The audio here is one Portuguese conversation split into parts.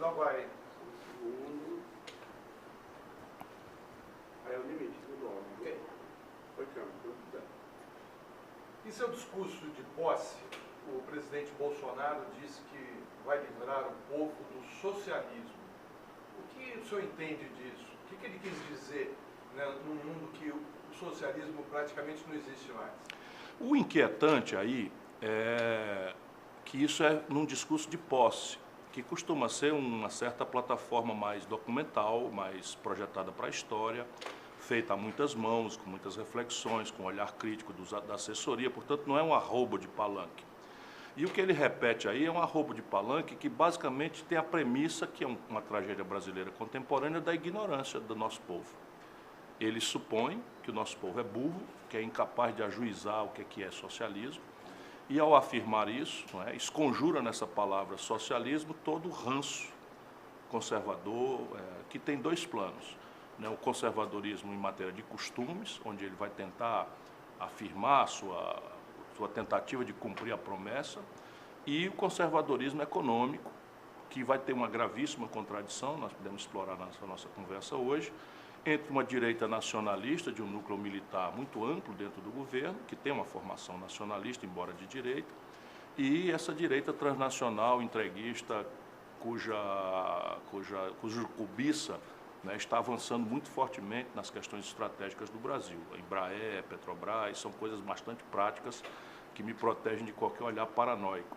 Não vai. O segundo. Aí é o limite do nome. Ok. Foi câmbio, tudo bem. Em seu discurso de posse, o presidente Bolsonaro disse que vai livrar o povo do socialismo. O que o senhor entende disso? O que ele quis dizer, né, num mundo que o socialismo praticamente não existe mais? O inquietante aí é que isso é num discurso de posse, que costuma ser uma certa plataforma mais documental, mais projetada para a história, feita a muitas mãos, com muitas reflexões, com olhar crítico da assessoria, portanto não é um arrobo de palanque. E o que ele repete aí é um arrobo de palanque que basicamente tem a premissa, que é uma tragédia brasileira contemporânea, da ignorância do nosso povo. Ele supõe que o nosso povo é burro, que é incapaz de ajuizar o que é socialismo, e ao afirmar isso, esconjura nessa palavra socialismo todo o ranço conservador, que tem dois planos. O conservadorismo em matéria de costumes, onde ele vai tentar afirmar a sua tentativa de cumprir a promessa, e o conservadorismo econômico, que vai ter uma gravíssima contradição, nós podemos explorar nessa nossa conversa hoje, entre uma direita nacionalista, de um núcleo militar muito amplo dentro do governo, que tem uma formação nacionalista, embora de direita, e essa direita transnacional, entreguista, cuja cobiça está avançando muito fortemente nas questões estratégicas do Brasil. A Embraer, Petrobras, são coisas bastante práticas que me protegem de qualquer olhar paranoico.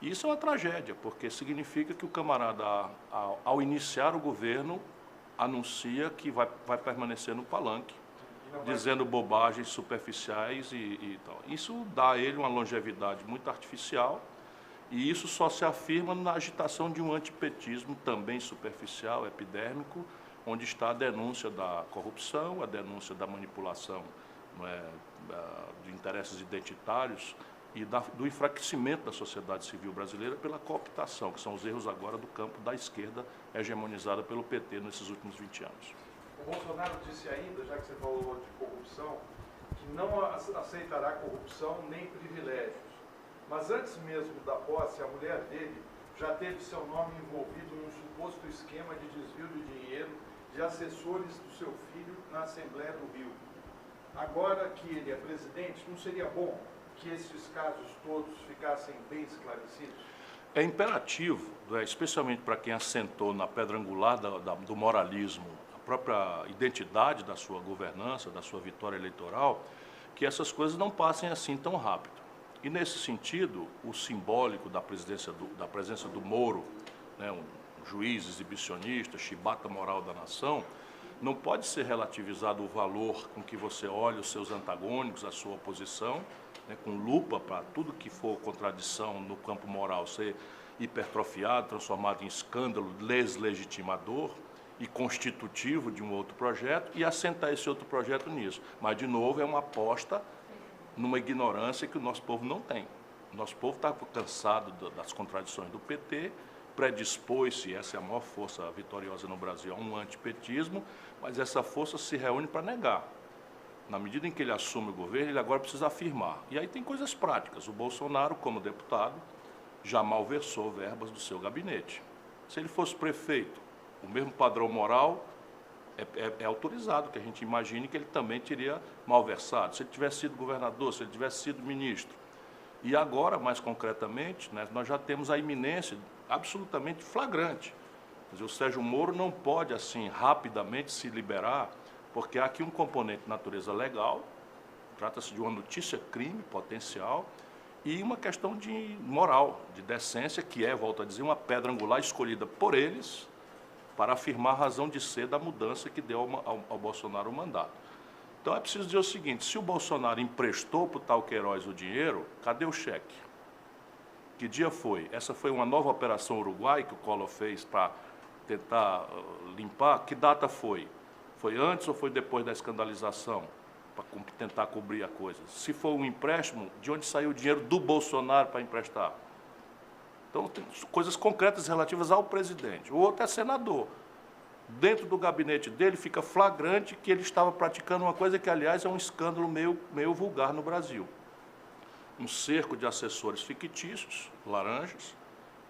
E isso é uma tragédia, porque significa que o camarada, ao iniciar o governo, anuncia que vai permanecer no palanque, dizendo bobagens superficiais e tal. Isso dá a ele uma longevidade muito artificial, e isso só se afirma na agitação de um antipetismo também superficial, epidérmico, onde está a denúncia da corrupção, a denúncia da manipulação de interesses identitários e do enfraquecimento da sociedade civil brasileira pela cooptação, que são os erros agora do campo da esquerda hegemonizada pelo PT nesses últimos 20 anos. O Bolsonaro disse ainda, já que você falou de corrupção, que não aceitará corrupção nem privilégios. Mas antes mesmo da posse, a mulher dele já teve seu nome envolvido num suposto esquema de desvio de dinheiro de assessores do seu filho na Assembleia do Rio. Agora que ele é presidente, não seria bom que esses casos todos ficassem bem esclarecidos? É imperativo, especialmente para quem assentou na pedra angular do moralismo, a própria identidade da sua governança, da sua vitória eleitoral, que essas coisas não passem assim tão rápido. E, nesse sentido, o simbólico da presença do Moro, um juiz exibicionista, chibata moral da nação, não pode ser relativizado o valor com que você olha os seus antagônicos, a sua oposição, com lupa para tudo que for contradição no campo moral ser hipertrofiado, transformado em escândalo deslegitimador e constitutivo de um outro projeto, e assentar esse outro projeto nisso. Mas, de novo, é uma aposta numa ignorância que o nosso povo não tem. O nosso povo está cansado das contradições do PT, predispôs-se, essa é a maior força vitoriosa no Brasil, a um antipetismo, mas essa força se reúne para negar. Na medida em que ele assume o governo, ele agora precisa afirmar. E aí tem coisas práticas. O Bolsonaro, como deputado, já malversou verbas do seu gabinete. Se ele fosse prefeito, o mesmo padrão moral é autorizado que a gente imagine que ele também teria malversado. Se ele tivesse sido governador, se ele tivesse sido ministro. E agora, mais concretamente, nós já temos a iminência absolutamente flagrante. Quer dizer, o Sérgio Moro não pode, assim, rapidamente se liberar, porque há aqui um componente de natureza legal, trata-se de uma notícia-crime potencial, e uma questão de moral, de decência, que é, volto a dizer, uma pedra angular escolhida por eles para afirmar a razão de ser da mudança que deu ao Bolsonaro o mandato. Então é preciso dizer o seguinte: se o Bolsonaro emprestou para o tal Queiroz o dinheiro, cadê o cheque? Que dia foi? Essa foi uma nova operação Uruguai que o Collor fez para tentar limpar? Que data foi? Foi antes ou foi depois da escandalização? Para tentar cobrir a coisa. Se for um empréstimo, de onde saiu o dinheiro do Bolsonaro para emprestar? Então, tem coisas concretas relativas ao presidente. O outro é senador. Dentro do gabinete dele fica flagrante que ele estava praticando uma coisa que, aliás, é um escândalo meio vulgar no Brasil. Um cerco de assessores fictícios, laranjas,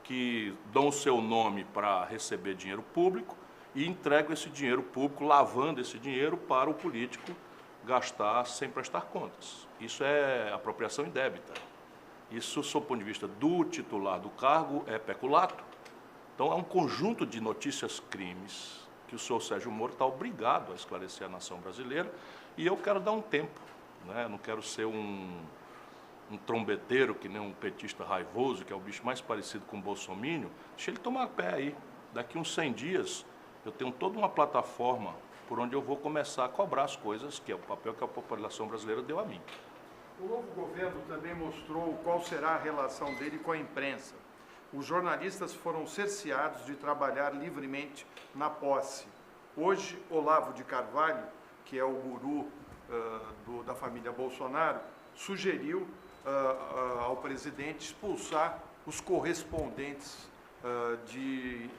que dão o seu nome para receber dinheiro público e entregam esse dinheiro público, lavando esse dinheiro para o político gastar sem prestar contas. Isso é apropriação indébita. Isso, sob o ponto de vista do titular do cargo, é peculato. Então, é um conjunto de notícias crimes que o senhor Sérgio Moro está obrigado a esclarecer à nação brasileira, e eu quero dar um tempo, né? Não quero ser um trombeteiro, que nem um petista raivoso, que é o bicho mais parecido com o bolsominion. Deixa ele tomar pé aí. Daqui uns 100 dias, eu tenho toda uma plataforma por onde eu vou começar a cobrar as coisas, que é o papel que a população brasileira deu a mim. O novo governo também mostrou qual será a relação dele com a imprensa. Os jornalistas foram cerceados de trabalhar livremente na posse. Hoje, Olavo de Carvalho, que é o guru da família Bolsonaro, sugeriu ao presidente expulsar os correspondentes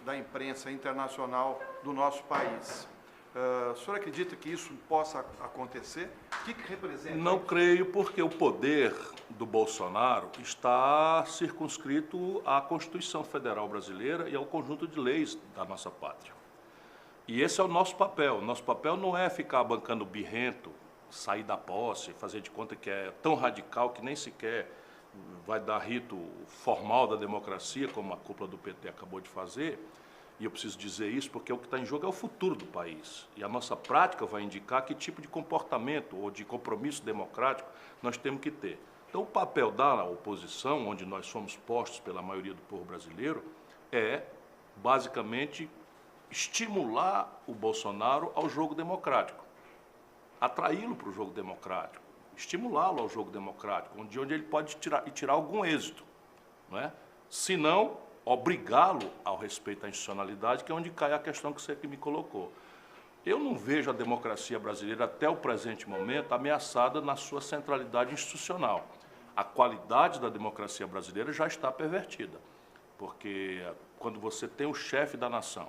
da imprensa internacional do nosso país. O senhor acredita que isso possa acontecer? O que representa? Não creio, porque o poder do Bolsonaro está circunscrito à Constituição Federal Brasileira e ao conjunto de leis da nossa pátria. E esse é o nosso papel. Nosso papel não é ficar bancando birrento, sair da posse, fazer de conta que é tão radical que nem sequer vai dar rito formal da democracia, como a cúpula do PT acabou de fazer. E eu preciso dizer isso porque o que está em jogo é o futuro do país. E a nossa prática vai indicar que tipo de comportamento ou de compromisso democrático nós temos que ter. Então, o papel da oposição, onde nós somos postos pela maioria do povo brasileiro, é, basicamente, estimular o Bolsonaro ao jogo democrático, atraí-lo para o jogo democrático, estimulá-lo ao jogo democrático, de onde ele pode tirar algum êxito, não é? Se não, obrigá-lo ao respeito à institucionalidade, que é onde cai a questão que você me colocou. Eu não vejo a democracia brasileira, até o presente momento, ameaçada na sua centralidade institucional. A qualidade da democracia brasileira já está pervertida, porque quando você tem o chefe da nação,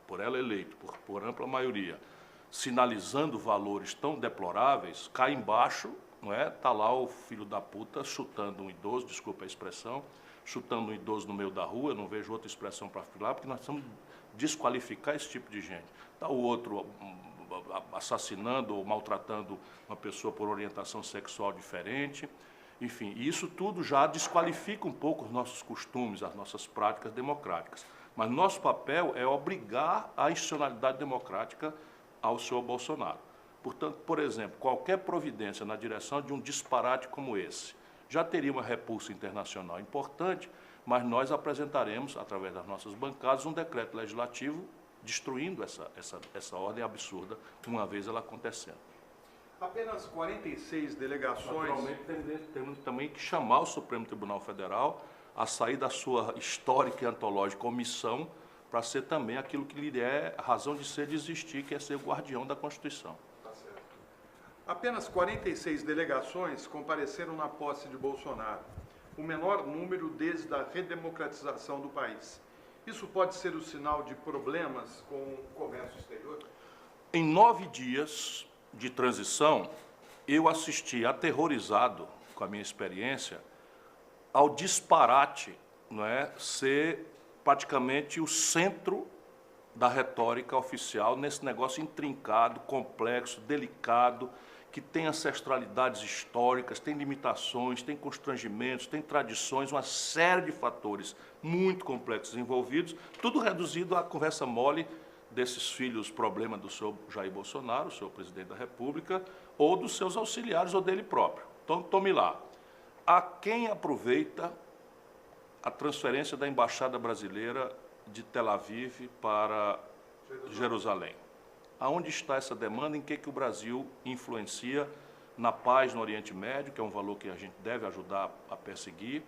por ela eleito, por ampla maioria, sinalizando valores tão deploráveis, cá embaixo, não é? Está lá o filho da puta chutando um idoso, desculpa a expressão, chutando um idoso no meio da rua. Eu não vejo outra expressão para falar, porque nós precisamos desqualificar esse tipo de gente. Está o outro assassinando ou maltratando uma pessoa por orientação sexual diferente. Enfim, isso tudo já desqualifica um pouco os nossos costumes, as nossas práticas democráticas. Mas nosso papel é obrigar a institucionalidade democrática ao senhor Bolsonaro. Portanto, por exemplo, qualquer providência na direção de um disparate como esse já teria uma repulsa internacional importante, mas nós apresentaremos, através das nossas bancadas, um decreto legislativo destruindo essa ordem absurda, uma vez ela acontecendo. Apenas 46 delegações... Naturalmente, temos também que chamar o Supremo Tribunal Federal a sair da sua histórica e antológica omissão para ser também aquilo que lhe é a razão de ser, de existir, que é ser o guardião da Constituição. Tá certo. Apenas 46 delegações compareceram na posse de Bolsonaro, o menor número desde a redemocratização do país. Isso pode ser o sinal de problemas com o comércio exterior? Em 9 dias de transição, eu assisti aterrorizado, com a minha experiência, ao disparate, não é, ser praticamente o centro da retórica oficial nesse negócio intrincado, complexo, delicado, que tem ancestralidades históricas, tem limitações, tem constrangimentos, tem tradições, uma série de fatores muito complexos envolvidos, tudo reduzido à conversa mole desses filhos problema do senhor Jair Bolsonaro, o senhor presidente da República, ou dos seus auxiliares ou dele próprio. Então, tome lá. Há quem aproveita a transferência da Embaixada Brasileira de Tel Aviv para Jerusalém. Aonde está essa demanda? Em que o Brasil influencia na paz no Oriente Médio, que é um valor que a gente deve ajudar a perseguir?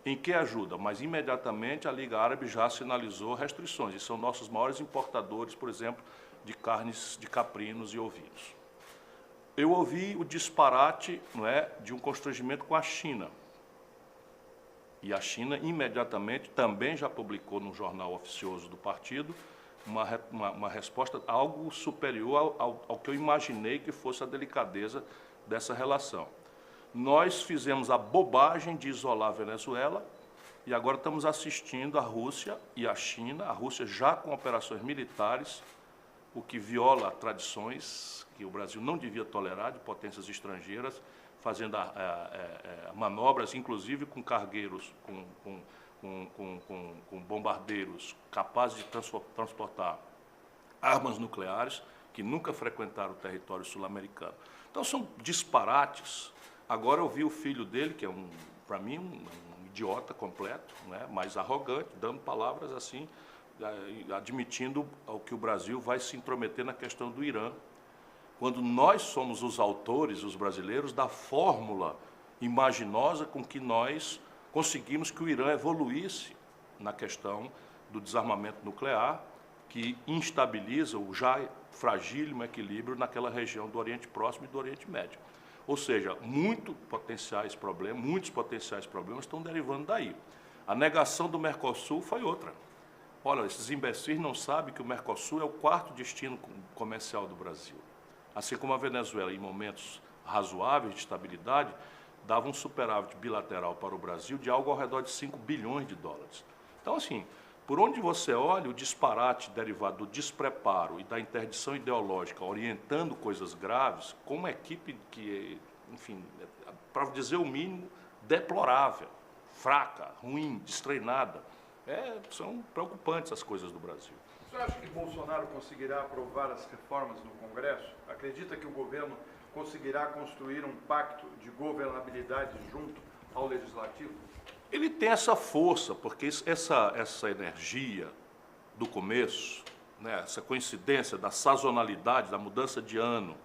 Em que ajuda? Mas imediatamente a Liga Árabe já sinalizou restrições, e são nossos maiores importadores, por exemplo, de carnes de caprinos e ovinos. Eu ouvi o disparate, não é, de um constrangimento com a China. E a China imediatamente também já publicou no jornal oficioso do partido uma resposta algo superior ao que eu imaginei que fosse a delicadeza dessa relação. Nós fizemos a bobagem de isolar a Venezuela, e agora estamos assistindo a Rússia e a China, a Rússia já com operações militares, o que viola tradições que o Brasil não devia tolerar de potências estrangeiras, fazendo manobras, inclusive com cargueiros, com bombardeiros capazes de transportar armas nucleares que nunca frequentaram o território sul-americano. Então, são disparates. Agora eu vi o filho dele, que é, para mim, um idiota completo, né, mais arrogante, dando palavras assim, admitindo que o Brasil vai se intrometer na questão do Irã, quando nós somos os autores, os brasileiros, da fórmula imaginosa com que nós conseguimos que o Irã evoluísse na questão do desarmamento nuclear, que instabiliza o já fragílimo equilíbrio naquela região do Oriente Próximo e do Oriente Médio. Ou seja, muitos potenciais problemas estão derivando daí. A negação do Mercosul foi outra. Olha, esses imbecis não sabem que o Mercosul é o quarto destino comercial do Brasil. Assim como a Venezuela, em momentos razoáveis de estabilidade, dava um superávit bilateral para o Brasil de algo ao redor de 5 bilhões de dólares. Então, assim, por onde você olha, o disparate derivado do despreparo e da interdição ideológica orientando coisas graves, com uma equipe que, enfim, para dizer o mínimo, deplorável, fraca, ruim, destreinada. São preocupantes as coisas do Brasil. Você acha que Bolsonaro conseguirá aprovar as reformas no Congresso? Acredita que o governo conseguirá construir um pacto de governabilidade junto ao Legislativo? Ele tem essa força, porque essa energia do começo, né, essa coincidência da sazonalidade, da mudança de ano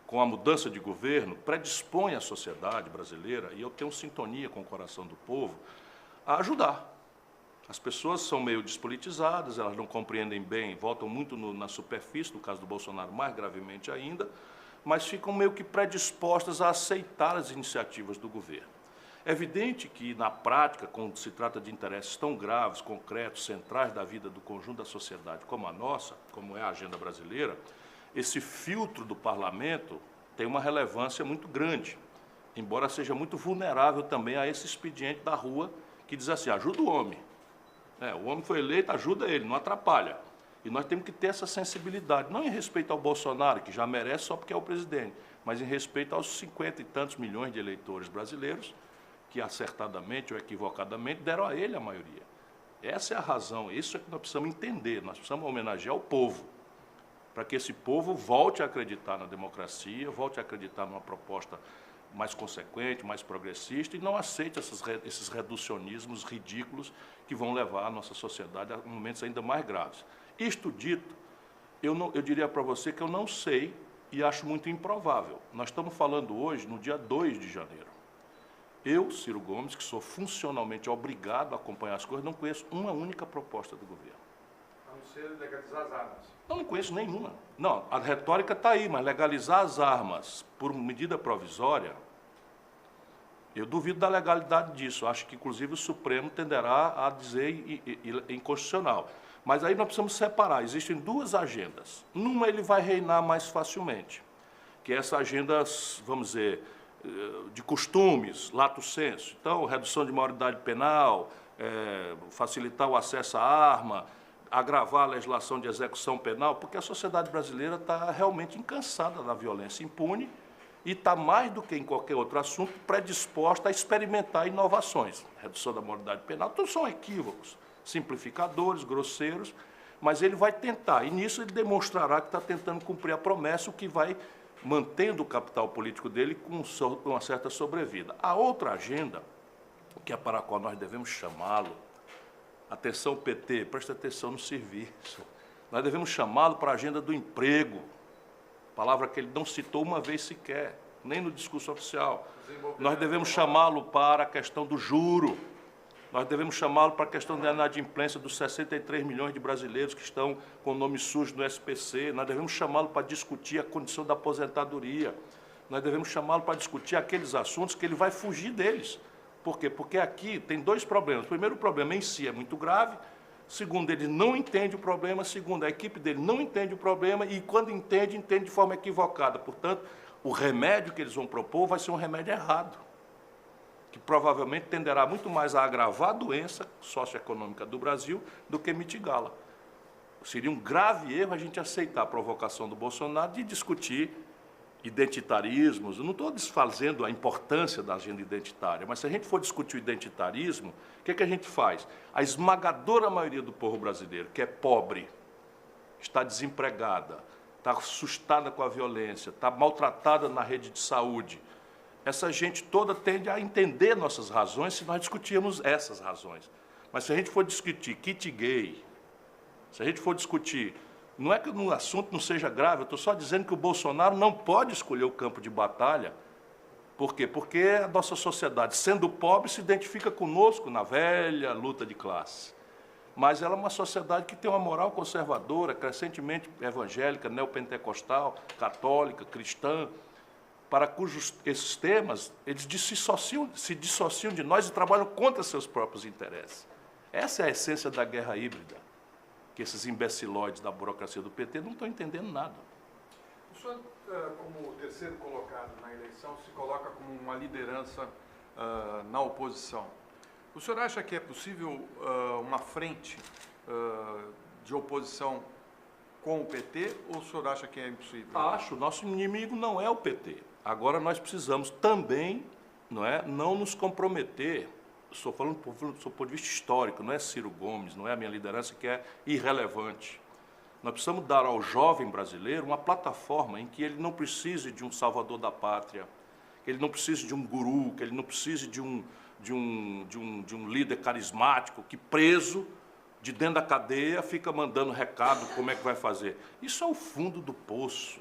com a mudança de governo, predispõe a sociedade brasileira, e eu tenho sintonia com o coração do povo, a ajudar. As pessoas são meio despolitizadas, elas não compreendem bem, voltam muito na superfície, no caso do Bolsonaro mais gravemente ainda, mas ficam meio que predispostas a aceitar as iniciativas do governo. É evidente que, na prática, quando se trata de interesses tão graves, concretos, centrais da vida do conjunto da sociedade como a nossa, como é a agenda brasileira, esse filtro do parlamento tem uma relevância muito grande, embora seja muito vulnerável também a esse expediente da rua que diz assim, ajuda o homem. O homem foi eleito, ajuda ele, não atrapalha. E nós temos que ter essa sensibilidade, não em respeito ao Bolsonaro, que já merece só porque é o presidente, mas em respeito aos 50 e tantos milhões de eleitores brasileiros que, acertadamente ou equivocadamente, deram a ele a maioria. Essa é a razão, isso é que nós precisamos entender, nós precisamos homenagear o povo, para que esse povo volte a acreditar na democracia, volte a acreditar numa proposta mais consequente, mais progressista, e não aceite esses reducionismos ridículos que vão levar a nossa sociedade a momentos ainda mais graves. Isto dito, eu diria para você que eu não sei e acho muito improvável. Nós estamos falando hoje, no dia 2 de janeiro. Eu, Ciro Gomes, que sou funcionalmente obrigado a acompanhar as coisas, não conheço uma única proposta do governo. A não ser legalizar as armas. Não conheço nenhuma. Não, a retórica está aí, mas legalizar as armas por medida provisória, eu duvido da legalidade disso. Acho que, inclusive, o Supremo tenderá a dizer inconstitucional. Mas aí nós precisamos separar. Existem duas agendas. Numa ele vai reinar mais facilmente, que é essa agenda, vamos dizer, de costumes, lato sensu. Então, redução de maioridade penal, facilitar o acesso à arma, agravar a legislação de execução penal, porque a sociedade brasileira está realmente cansada da violência impune e está, mais do que em qualquer outro assunto, predisposta a experimentar inovações. Redução da maioridade penal, todos são equívocos, simplificadores, grosseiros, mas ele vai tentar, e nisso ele demonstrará que está tentando cumprir a promessa, o que vai mantendo o capital político dele com uma certa sobrevida. A outra agenda, que é para a qual nós devemos chamá-lo, atenção PT, presta atenção no serviço, nós devemos chamá-lo para a agenda do emprego, palavra que ele não citou uma vez sequer, nem no discurso oficial. Nós devemos chamá-lo para a questão do juro, nós devemos chamá-lo para a questão da inadimplência dos 63 milhões de brasileiros que estão com o nome sujo no SPC, nós devemos chamá-lo para discutir a condição da aposentadoria, nós devemos chamá-lo para discutir aqueles assuntos que ele vai fugir deles. Por quê? Porque aqui tem dois problemas. O primeiro, o problema em si é muito grave. Segundo, ele não entende o problema. Segundo, a equipe dele não entende o problema e, quando entende, entende de forma equivocada. Portanto, o remédio que eles vão propor vai ser um remédio errado, que provavelmente tenderá muito mais a agravar a doença socioeconômica do Brasil do que mitigá-la. Seria um grave erro a gente aceitar a provocação do Bolsonaro de discutir identitarismos. Eu não estou desfazendo a importância da agenda identitária, mas se a gente for discutir o identitarismo, o que é que a gente faz? A esmagadora maioria do povo brasileiro, que é pobre, está desempregada, está assustada com a violência, está maltratada na rede de saúde, essa gente toda tende a entender nossas razões se nós discutirmos essas razões. Mas se a gente for discutir kit gay, se a gente for discutir... Não é que o assunto não seja grave, eu estou só dizendo que o Bolsonaro não pode escolher o campo de batalha. Por quê? Porque a nossa sociedade, sendo pobre, se identifica conosco na velha luta de classe. Mas ela é uma sociedade que tem uma moral conservadora, crescentemente evangélica, neopentecostal, católica, cristã, para cujos esses temas eles se dissociam de nós e trabalham contra seus próprios interesses. Essa é a essência da guerra híbrida, que esses imbecilóides da burocracia do PT não estão entendendo nada. O senhor, como terceiro colocado na eleição, se coloca como uma liderança na oposição. O senhor acha que é possível uma frente de oposição com o PT ou o senhor acha que é impossível? Acho. Nosso inimigo não é o PT. Agora nós precisamos também, não nos comprometer. Estou falando do ponto de vista histórico, não é Ciro Gomes, não é a minha liderança que é irrelevante. Nós precisamos dar ao jovem brasileiro uma plataforma em que ele não precise de um salvador da pátria, que ele não precise de um guru, que ele não precise de um líder carismático que, preso de dentro da cadeia, fica mandando recado como é que vai fazer. Isso é o fundo do poço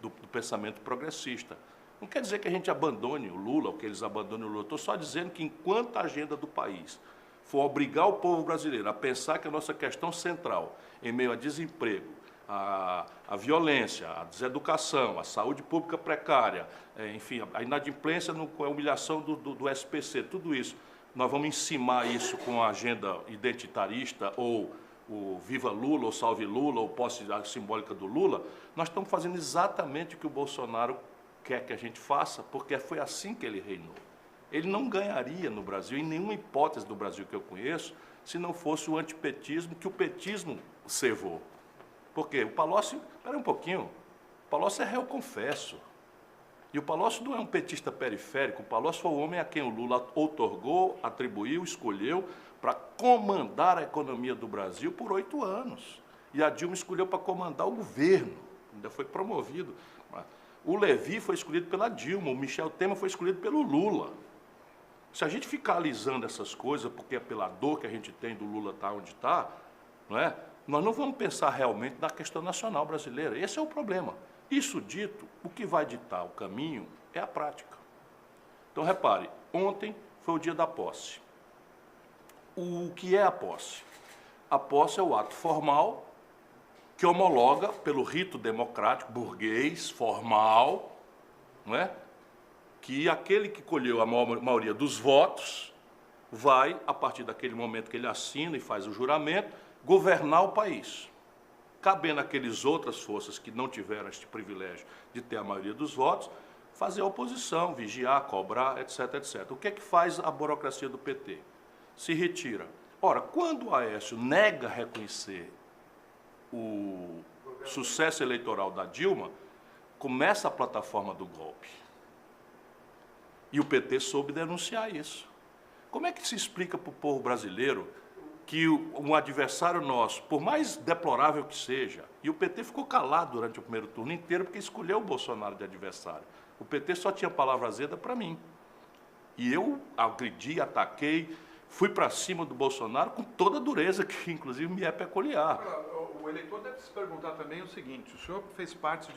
do pensamento progressista. Não quer dizer que a gente abandone o Lula, ou que eles abandonem o Lula. Estou só dizendo que, enquanto a agenda do país for obrigar o povo brasileiro a pensar que a nossa questão central, em meio a desemprego, a violência, a deseducação, a saúde pública precária, enfim, a inadimplência, a humilhação do SPC, tudo isso, nós vamos encimar isso com a agenda identitarista ou o Viva Lula, ou Salve Lula, ou posse simbólica do Lula, nós estamos fazendo exatamente o que o Bolsonaro quer que a gente faça, porque foi assim que ele reinou. Ele não ganharia no Brasil, em nenhuma hipótese do Brasil que eu conheço, se não fosse o antipetismo que o petismo cevou. Por quê? O Palocci, espera um pouquinho, o Palocci é réu confesso. E o Palocci não é um petista periférico, o Palocci foi o homem a quem o Lula outorgou, atribuiu, escolheu para comandar a economia do Brasil por 8 anos. E a Dilma escolheu para comandar o governo, ainda foi promovido. O Levi foi escolhido pela Dilma, o Michel Temer foi escolhido pelo Lula. Se a gente ficar alisando essas coisas, porque é pela dor que a gente tem do Lula estar onde está, nós não vamos pensar realmente na questão nacional brasileira. Esse é o problema. Isso dito, o que vai ditar o caminho é a prática. Então, repare, ontem foi o dia da posse. O que é a posse? A posse é o ato formal que homologa pelo rito democrático, burguês, formal, que aquele que colheu a maioria dos votos vai, a partir daquele momento que ele assina e faz o juramento, governar o país. Cabendo àqueles outras forças que não tiveram este privilégio de ter a maioria dos votos, fazer a oposição, vigiar, cobrar, etc, etc. O que é que faz a burocracia do PT? Se retira. Ora, quando o Aécio nega reconhecer o sucesso eleitoral da Dilma, começa a plataforma do golpe. E o PT soube denunciar isso. Como é que se explica para o povo brasileiro que um adversário nosso, por mais deplorável que seja, e o PT ficou calado durante o primeiro turno inteiro porque escolheu o Bolsonaro de adversário. O PT só tinha palavra azeda para mim. E eu agredi, ataquei, fui para cima do Bolsonaro com toda a dureza, que inclusive me é peculiar. O eleitor deve se perguntar também o seguinte: o senhor fez parte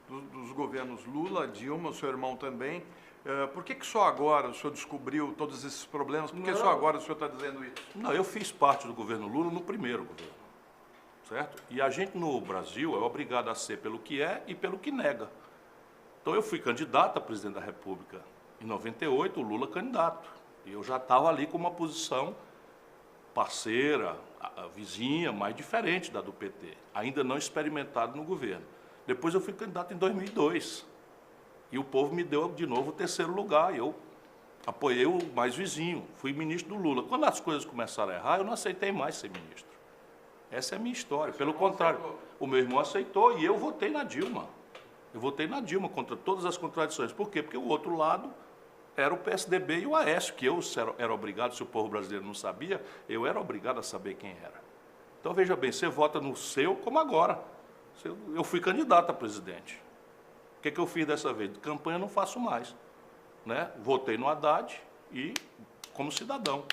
dos governos Lula, Dilma, o seu irmão também. Por que só agora o senhor descobriu todos esses problemas? Por que só agora o senhor está dizendo isso? Não, eu fiz parte do governo Lula no primeiro governo, certo? E a gente no Brasil é obrigado a ser pelo que é e pelo que nega. Então eu fui candidato a presidente da República em 98, o Lula candidato. E eu já estava ali com uma posição parceira, vizinha, mais diferente da do PT, ainda não experimentado no governo. Depois eu fui candidato em 2002. E o povo me deu de novo o terceiro lugar. E eu Apoiei o mais vizinho, fui ministro do Lula. Quando as coisas começaram a errar, eu não aceitei mais ser ministro. Essa é a minha história. Pelo contrário, o meu irmão aceitou e eu votei na Dilma. Eu votei na Dilma contra todas as contradições. Por quê? Porque o outro lado era o PSDB e o Aécio, que eu era obrigado, se o povo brasileiro não sabia, eu era obrigado a saber quem era. Então, veja bem, você vota no seu como agora. Eu fui candidato a presidente. O que eu fiz dessa vez? De campanha eu não faço mais. Né? Votei no Haddad e como cidadão.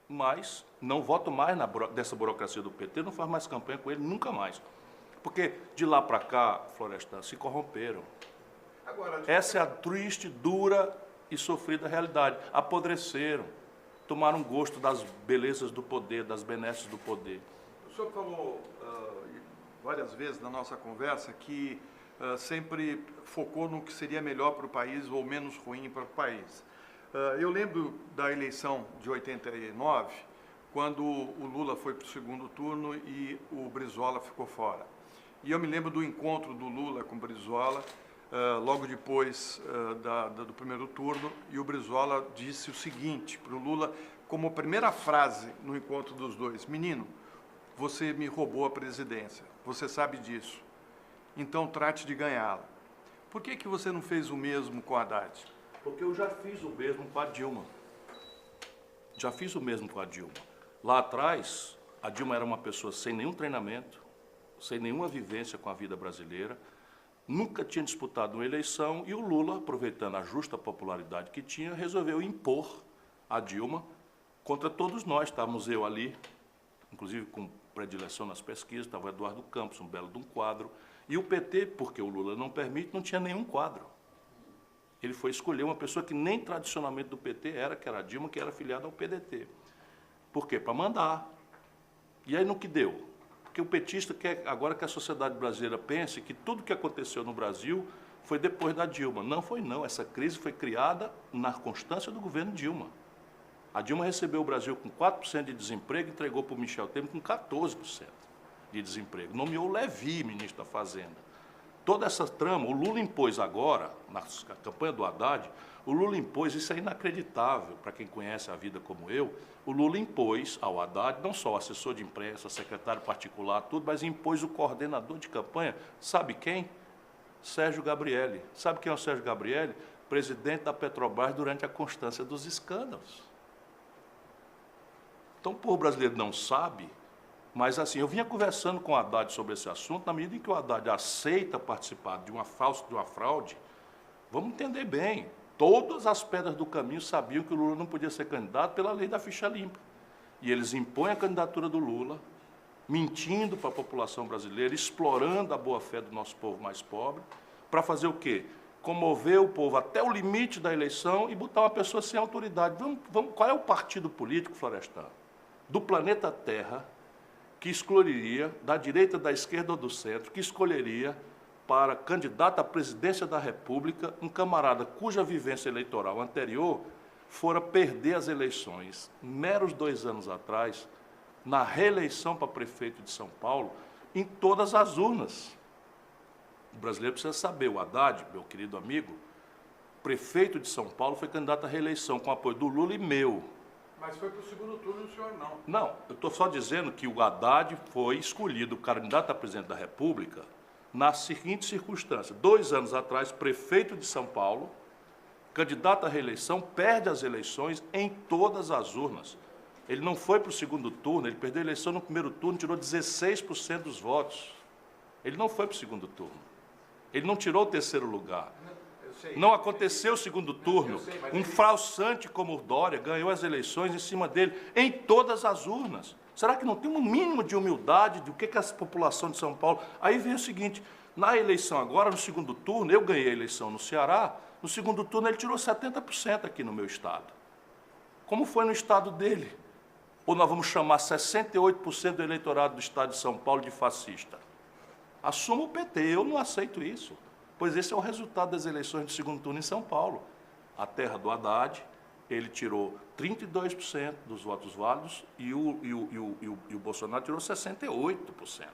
Mas não voto mais dessa burocracia do PT, não faço mais campanha com ele, nunca mais. Porque de lá para cá, Florestan, se corromperam. Agora, essa é a triste, dura e sofrida realidade. Apodreceram, tomaram gosto das belezas do poder, das benesses do poder. O senhor falou várias vezes na nossa conversa que sempre focou no que seria melhor para o país ou menos ruim para o país. Eu lembro da eleição de 89, quando o Lula foi para o segundo turno e o Brizola ficou fora. E eu me lembro do encontro do Lula com o Brizola, logo depois do primeiro turno, e o Brizola disse o seguinte para o Lula, como primeira frase no encontro dos dois: menino, você me roubou a presidência, você sabe disso, então trate de ganhá-la. Por que você não fez o mesmo com a Haddad? Porque eu já fiz o mesmo com a Dilma. Já fiz o mesmo com a Dilma. Lá atrás, a Dilma era uma pessoa sem nenhum treinamento, sem nenhuma vivência com a vida brasileira, nunca tinha disputado uma eleição e o Lula, aproveitando a justa popularidade que tinha, resolveu impor a Dilma contra todos nós. Estávamos eu ali, inclusive com predileção nas pesquisas, estava o Eduardo Campos, um belo de um quadro, e o PT, porque o Lula não permite, não tinha nenhum quadro. Ele foi escolher uma pessoa que nem tradicionalmente do PT era, que era a Dilma, que era afiliada ao PDT. Por quê? Para mandar. E aí no que deu? Porque o petista quer agora que a sociedade brasileira pense que tudo que aconteceu no Brasil foi depois da Dilma. Não foi não, essa crise foi criada na constância do governo Dilma. A Dilma recebeu o Brasil com 4% de desemprego e entregou para o Michel Temer com 14% de desemprego. Nomeou o Levi, ministro da Fazenda. Toda essa trama, o Lula impôs agora, na campanha do Haddad, o Lula impôs, isso é inacreditável para quem conhece a vida como eu, o Lula impôs ao Haddad, não só o assessor de imprensa, secretário particular, tudo, mas impôs o coordenador de campanha, sabe quem? Sérgio Gabrielli. Sabe quem é o Sérgio Gabrielli? Presidente da Petrobras durante a constância dos escândalos. Então, o povo brasileiro não sabe, mas assim, eu vinha conversando com o Haddad sobre esse assunto, na medida em que o Haddad aceita participar de uma fraude, vamos entender bem, todas as pedras do caminho sabiam que o Lula não podia ser candidato pela lei da ficha limpa. E eles impõem a candidatura do Lula, mentindo para a população brasileira, explorando a boa-fé do nosso povo mais pobre, para fazer o quê? Comover o povo até o limite da eleição e botar uma pessoa sem autoridade. Qual é o partido político, Florestan, do planeta Terra, que escolheria, da direita, da esquerda ou do centro, que escolheria para candidato à presidência da República um camarada cuja vivência eleitoral anterior fora perder as eleições, meros 2 anos atrás, na reeleição para prefeito de São Paulo, em todas as urnas. O brasileiro precisa saber, o Haddad, meu querido amigo, prefeito de São Paulo, foi candidato à reeleição com apoio do Lula e meu. Mas foi para o segundo turno e o senhor não. Não, eu estou só dizendo que o Haddad foi escolhido candidato a presidente da República na seguinte circunstância: 2 anos atrás, prefeito de São Paulo, candidato à reeleição, perde as eleições em todas as urnas. Ele não foi para o segundo turno, ele perdeu a eleição no primeiro turno, tirou 16% dos votos. Ele não foi para o segundo turno. Ele não tirou o terceiro lugar. Não aconteceu o segundo turno. Um falsante como o Dória ganhou as eleições em cima dele, em todas as urnas. Será que não tem um mínimo de humildade do que a população de São Paulo... Aí vem o seguinte, na eleição agora, no segundo turno, eu ganhei a eleição no Ceará, no segundo turno ele tirou 70% aqui no meu estado. Como foi no estado dele? Ou nós vamos chamar 68% do eleitorado do estado de São Paulo de fascista? Assuma o PT, eu não aceito isso. Pois esse é o resultado das eleições de segundo turno em São Paulo. A terra do Haddad, ele tirou 32% dos votos válidos e o Bolsonaro tirou 68%.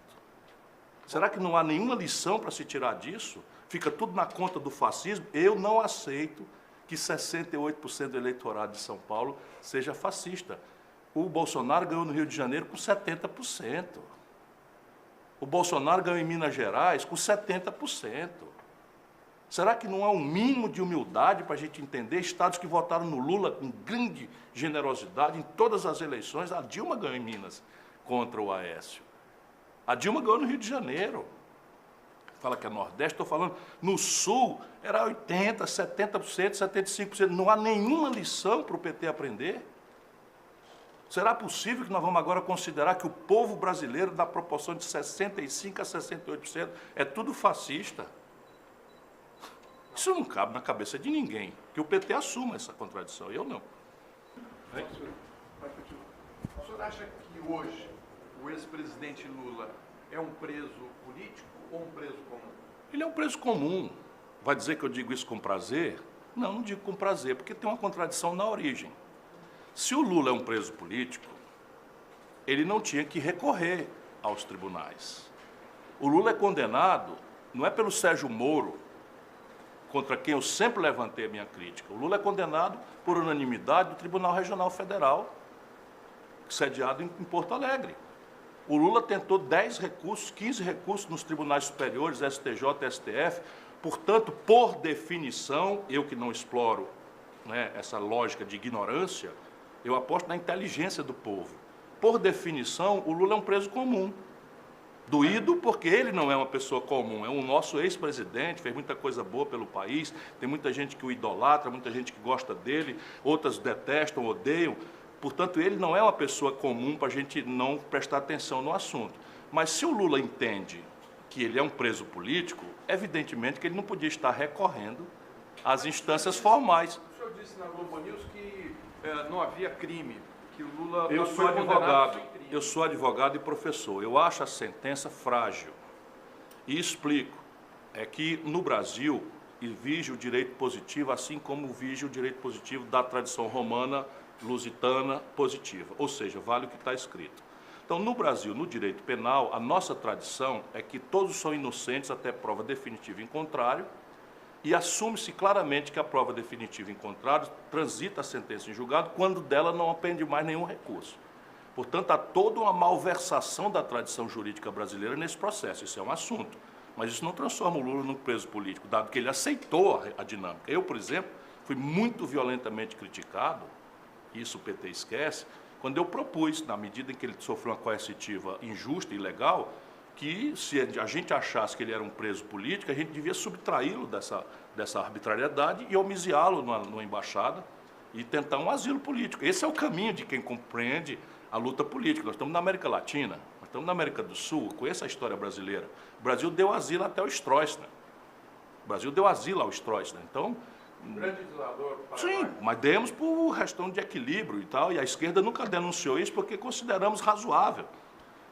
Será que não há nenhuma lição para se tirar disso? Fica tudo na conta do fascismo? Eu não aceito que 68% do eleitorado de São Paulo seja fascista. O Bolsonaro ganhou no Rio de Janeiro com 70%. O Bolsonaro ganhou em Minas Gerais com 70%. Será que não há um mínimo de humildade para a gente entender? Estados que votaram no Lula com grande generosidade em todas as eleições. A Dilma ganhou em Minas contra o Aécio. A Dilma ganhou no Rio de Janeiro. Fala que é Nordeste, estou falando, no Sul era 80%, 70%, 75%. Não há nenhuma lição para o PT aprender. Será possível que nós vamos agora considerar que o povo brasileiro, da proporção de 65% a 68%, é tudo fascista? Isso não cabe na cabeça de ninguém, que o PT assuma essa contradição, eu não. O senhor acha que hoje o ex-presidente Lula é um preso político ou um preso comum? Ele é um preso comum. Vai dizer que eu digo isso com prazer? Não, não digo com prazer, porque tem uma contradição na origem. Se o Lula é um preso político, ele não tinha que recorrer aos tribunais. O Lula é condenado, não é pelo Sérgio Moro, contra quem eu sempre levantei a minha crítica. O Lula é condenado por unanimidade do Tribunal Regional Federal, sediado em Porto Alegre. O Lula tentou 10 recursos, 15 recursos nos tribunais superiores, STJ, STF. Portanto, por definição, eu que não exploro, né, essa lógica de ignorância, eu aposto na inteligência do povo. Por definição, o Lula é um preso comum. Doído porque ele não é uma pessoa comum, é um nosso ex-presidente, fez muita coisa boa pelo país, tem muita gente que o idolatra, muita gente que gosta dele, outras detestam, odeiam. Portanto, ele não é uma pessoa comum para a gente não prestar atenção no assunto. Mas se o Lula entende que ele é um preso político, evidentemente que ele não podia estar recorrendo às instâncias formais. O senhor disse na Globo News que não havia crime, que o Lula Eu não sou foi condenado advogado, sem crime. eu sou advogado e professor. Eu acho a sentença frágil. E explico. É que no Brasil vige o direito positivo, assim como vige o direito positivo da tradição romana, lusitana, positiva. Ou seja, vale o que está escrito. Então, no Brasil, no direito penal, a nossa tradição é que todos são inocentes até prova definitiva em contrário, e assume-se claramente que a prova definitiva em contrário transita a sentença em julgado quando dela não pende mais nenhum recurso. Portanto, há toda uma malversação da tradição jurídica brasileira nesse processo. Isso é um assunto. Mas isso não transforma o Lula num preso político, dado que ele aceitou a dinâmica. Eu, por exemplo, fui muito violentamente criticado, isso o PT esquece, quando eu propus, na medida em que ele sofreu uma coercitiva injusta e ilegal, que se a gente achasse que ele era um preso político, a gente devia subtraí-lo dessa arbitrariedade e homiziá-lo numa embaixada e tentar um asilo político. Esse é o caminho de quem compreende a luta política. Nós estamos na América Latina, nós estamos na América do Sul, conheça a história brasileira. O Brasil deu asilo até o Stroessner. O Brasil deu asilo ao Stroessner. Então, Grande legislador. sim, mas demos por questão de equilíbrio e tal, e a esquerda nunca denunciou isso porque consideramos razoável,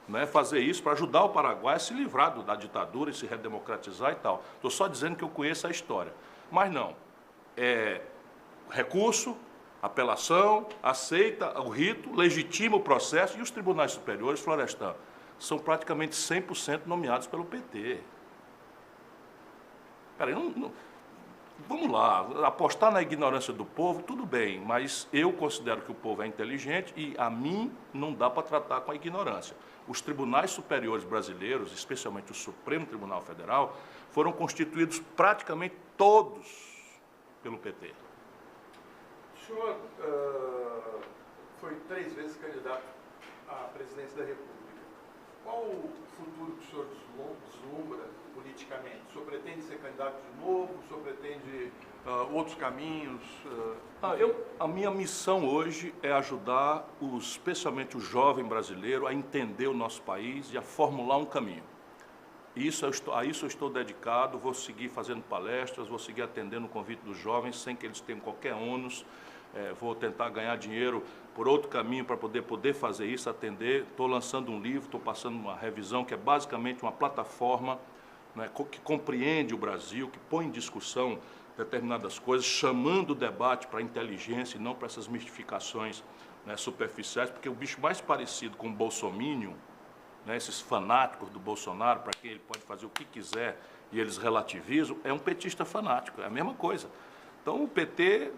né, fazer isso para ajudar o Paraguai a se livrar da ditadura e se redemocratizar e tal. Estou só dizendo que eu conheço a história. Mas não, recurso, apelação, aceita o rito, legitima o processo, e os tribunais superiores, Florestan, são praticamente 100% nomeados pelo PT. Peraí, vamos lá, apostar na ignorância do povo, tudo bem, mas eu considero que o povo é inteligente e a mim não dá para tratar com a ignorância. Os tribunais superiores brasileiros, especialmente o Supremo Tribunal Federal, foram constituídos praticamente todos pelo PT. O senhor foi 3 vezes candidato à presidência da República. Qual o futuro que o senhor deslumbra politicamente? O senhor pretende ser candidato de novo? O senhor pretende outros caminhos? A minha missão hoje é ajudar, especialmente o jovem brasileiro, a entender o nosso país e a formular um caminho. A isso eu estou dedicado, vou seguir fazendo palestras, vou seguir atendendo o convite dos jovens sem que eles tenham qualquer ônus. Vou tentar ganhar dinheiro por outro caminho para poder fazer isso, atender. Estou lançando um livro, estou passando uma revisão que é basicamente uma plataforma, né, que compreende o Brasil, que põe em discussão determinadas coisas, chamando o debate para a inteligência e não para essas mistificações, né, superficiais, porque o bicho mais parecido com o bolsominion, né, esses fanáticos do Bolsonaro, para quem ele pode fazer o que quiser e eles relativizam, é um petista fanático, é a mesma coisa. Então o PT,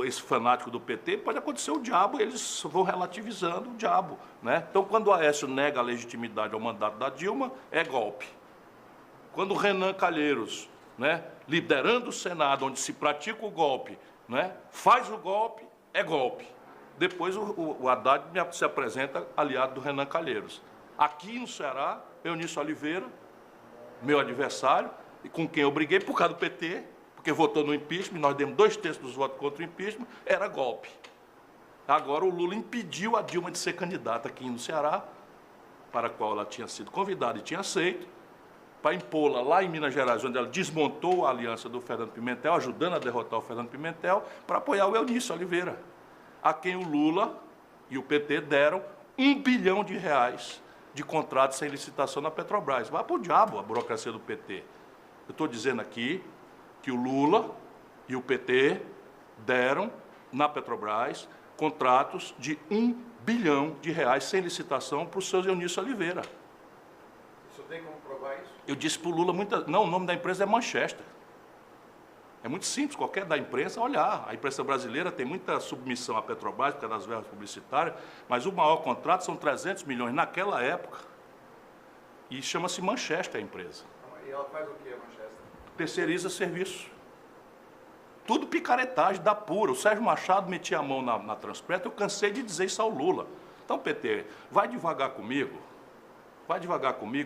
esse fanático do PT, pode acontecer o diabo, eles vão relativizando o diabo, né? Então quando o Aécio nega a legitimidade ao mandato da Dilma, é golpe. Quando o Renan Calheiros, né, liderando o Senado, onde se pratica o golpe, né, faz o golpe, é golpe. Depois o Haddad se apresenta aliado do Renan Calheiros. Aqui no Ceará, Eunício Oliveira, meu adversário, e com quem eu briguei por causa do PT, porque votou no impeachment, nós demos 2/3 dos votos contra o impeachment, era golpe. Agora o Lula impediu a Dilma de ser candidata aqui no Ceará, para a qual ela tinha sido convidada e tinha aceito, para impô-la lá em Minas Gerais, onde ela desmontou a aliança do Fernando Pimentel, ajudando a derrotar o Fernando Pimentel, para apoiar o Eunício Oliveira, a quem o Lula e o PT deram R$1 bilhão de contratos sem licitação na Petrobras. Vai para o diabo a burocracia do PT. Eu estou dizendo aqui que o Lula e o PT deram na Petrobras contratos de R$1 bilhão sem licitação para o seu Eunício Oliveira. Isso tem como provar isso? Eu disse para o Lula, não, o nome da empresa é Manchester. É muito simples, qualquer da imprensa olhar. A imprensa brasileira tem muita submissão à Petrobras, por causa das verbas publicitárias, mas o maior contrato são 300 milhões naquela época. E chama-se Manchester a empresa. E ela faz o que, a Manchester? Terceiriza serviço. Tudo picaretagem, da pura. O Sérgio Machado metia a mão na Transpreta, eu cansei de dizer isso ao Lula. Então, PT, vai devagar comigo,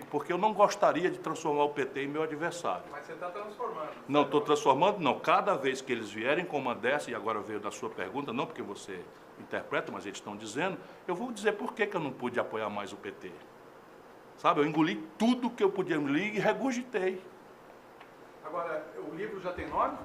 porque eu não gostaria de transformar o PT em meu adversário. Mas você está transformando. Não estou transformando, não. Cada vez que eles vierem com uma dessa, e agora veio da sua pergunta, não porque você interpreta, mas eles estão dizendo, eu vou dizer por que eu não pude apoiar mais o PT. Sabe, eu engoli tudo que eu podia engolir e regurgitei. Agora, o livro já tem nome?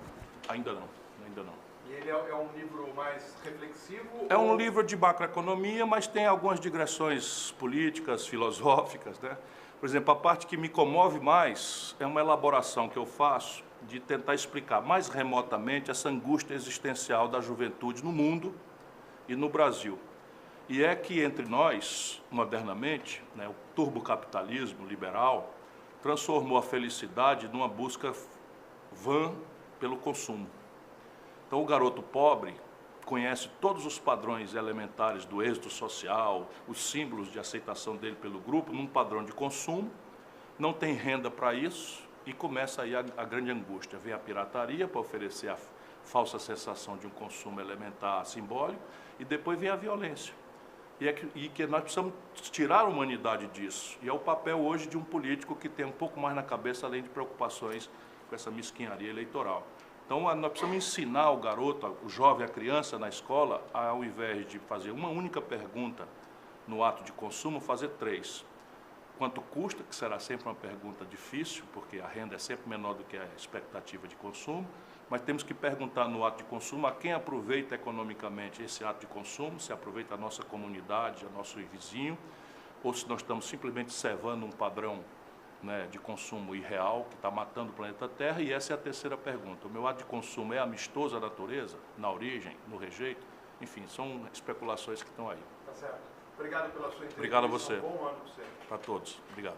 Ainda não, ainda não. E ele é um livro mais reflexivo? É um livro de macroeconomia, mas tem algumas digressões políticas, filosóficas, né? Por exemplo, a parte que me comove mais é uma elaboração que eu faço de tentar explicar mais remotamente essa angústia existencial da juventude no mundo e no Brasil. E é que entre nós, modernamente, né, o turbocapitalismo liberal transformou a felicidade numa busca vã pelo consumo. Então, o garoto pobre conhece todos os padrões elementares do êxito social, os símbolos de aceitação dele pelo grupo, num padrão de consumo, não tem renda para isso e começa aí a grande angústia. Vem a pirataria para oferecer a falsa sensação de um consumo elementar simbólico e depois vem a violência. E que nós precisamos tirar a humanidade disso. E é o papel hoje de um político que tem um pouco mais na cabeça, além de preocupações com essa mesquinharia eleitoral. Então, nós precisamos ensinar o garoto, o jovem, a criança na escola, ao invés de fazer uma única pergunta no ato de consumo, fazer 3. Quanto custa, que será sempre uma pergunta difícil, porque a renda é sempre menor do que a expectativa de consumo, mas temos que perguntar no ato de consumo a quem aproveita economicamente esse ato de consumo, se aproveita a nossa comunidade, a nosso vizinho, ou se nós estamos simplesmente cevando um padrão, né, de consumo irreal, que está matando o planeta Terra, e essa é a terceira pergunta. O meu ato de consumo é amistoso à natureza, na origem, no rejeito? Enfim, são especulações que estão aí. Tá certo. Obrigado pela sua entrevista. Obrigado a você. Um bom ano para você. Para todos. Obrigado.